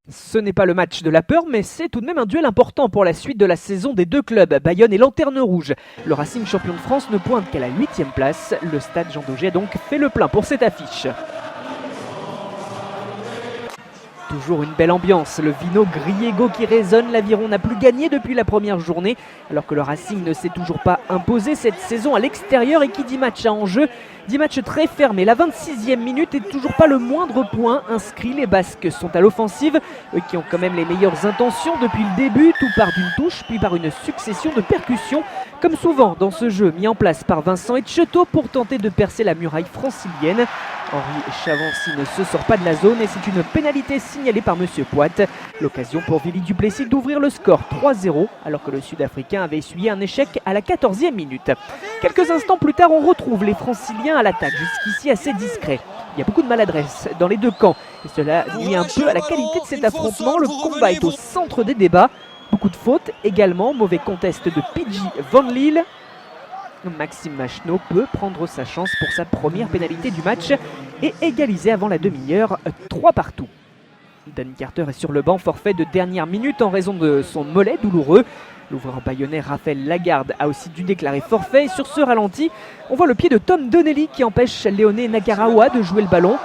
Ce n'est pas le match de la peur, mais c'est tout de même un duel important pour la suite de la saison des deux clubs, Bayonne et Lanterne Rouge. Le Racing champion de France ne pointe qu'à la 8e place. Le stade Jean Daugé a donc fait le plein pour cette affiche. Toujours une belle ambiance, le vino griego qui résonne, l'Aviron n'a plus gagné depuis la première journée, alors que le Racing ne s'est toujours pas imposé cette saison à l'extérieur et qui dit match à enjeu, dit match très fermé. La 26e minute et toujours pas le moindre point inscrit, les Basques sont à l'offensive, eux qui ont quand même les meilleures intentions depuis le début, tout part d'une touche puis par une succession de percussions, comme souvent dans ce jeu mis en place par Vincent Etcheto pour tenter de percer la muraille francilienne. Henri Chavancy ne se sort pas de la zone et c'est une pénalité signalée par Monsieur Poite. L'occasion pour Willy Duplessis d'ouvrir le score 3-0 alors que le Sud-Africain avait essuyé un échec à la 14e minute. Quelques instants plus tard, on retrouve les Franciliens à l'attaque, jusqu'ici assez discrets. Il y a beaucoup de maladresse dans les deux camps et cela nuit un peu à la qualité de cet affrontement. Le combat est au centre des débats. Beaucoup de fautes également, mauvais contest de Pidgey Van Lille. Maxime Machenaud peut prendre sa chance pour sa première pénalité du match et égaliser avant la demi-heure 3 partout. Danny Carter est sur le banc, forfait de dernière minute en raison de son mollet douloureux. L'ouvreur bayonnais Raphaël Lagarde a aussi dû déclarer forfait. Et sur ce ralenti, on voit le pied de Tom Donnelly qui empêche Léoné Nagarawa de jouer le ballon.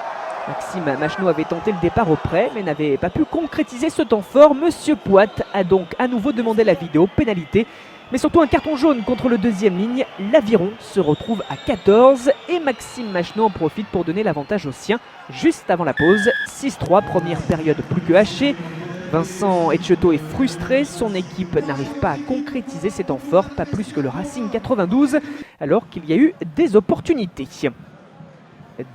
Maxime Machenaud avait tenté le départ au près mais n'avait pas pu concrétiser ce temps fort. Monsieur Poite a donc à nouveau demandé la vidéo, pénalité. Mais surtout un carton jaune contre le deuxième ligne. L'Aviron se retrouve à 14 et Maxime Machenaud en profite pour donner l'avantage aux siens juste avant la pause. 6-3, première période plus que hachée. Vincent Etcheto est frustré, son équipe n'arrive pas à concrétiser ses temps forts, pas plus que le Racing 92, alors qu'il y a eu des opportunités.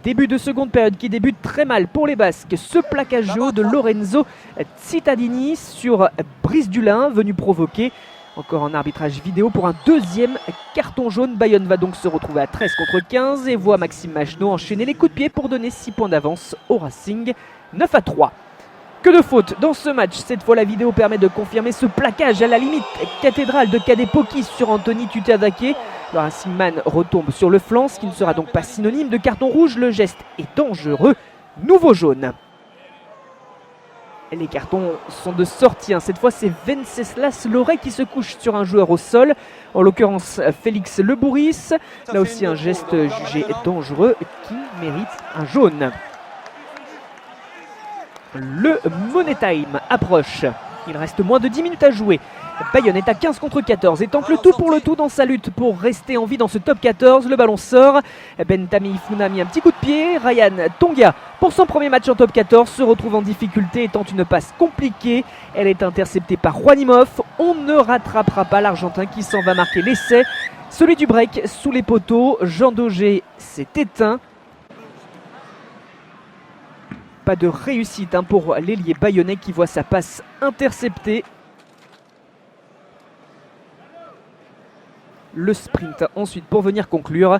Début de seconde période qui débute très mal pour les Basques. Ce plaquage haut de Lorenzo Cittadini sur Brice Dulin venu provoquer. Encore un arbitrage vidéo pour un deuxième carton jaune. Bayonne va donc se retrouver à 13 contre 15 et voit Maxime Machenaud enchaîner les coups de pied pour donner 6 points d'avance au Racing, 9-3. Que de fautes dans ce match. Cette fois, la vidéo permet de confirmer ce plaquage à la limite cathédrale de Kadepokis sur Anthony Tutadake. Le Racingman retombe sur le flanc, ce qui ne sera donc pas synonyme de carton rouge. Le geste est dangereux. Nouveau jaune. Les cartons sont de sortie. Cette fois, c'est Venceslas Loret qui se couche sur un joueur au sol. En l'occurrence, Félix Lebouris. Là aussi, un geste jugé dangereux qui mérite un jaune. Le Money Time approche. Il reste moins de 10 minutes à jouer. Bayonne est à 15 contre 14 et tente le tout pour le tout dans sa lutte pour rester en vie dans ce top 14. Le ballon sort. Bentami Ifuna a mis un petit coup de pied. Ryan Tonga, pour son premier match en top 14, se retrouve en difficulté et tente une passe compliquée. Elle est interceptée par Juanimov. On ne rattrapera pas l'Argentin qui s'en va marquer l'essai. Celui du break sous les poteaux. Jean Daugé s'est éteint. Pas de réussite pour l'ailier bayonnais qui voit sa passe interceptée. Le sprint ensuite pour venir conclure.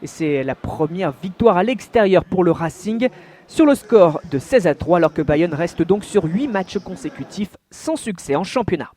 Et c'est la première victoire à l'extérieur pour le Racing sur le score de 16-3 alors que Bayonne reste donc sur 8 matchs consécutifs sans succès en championnat.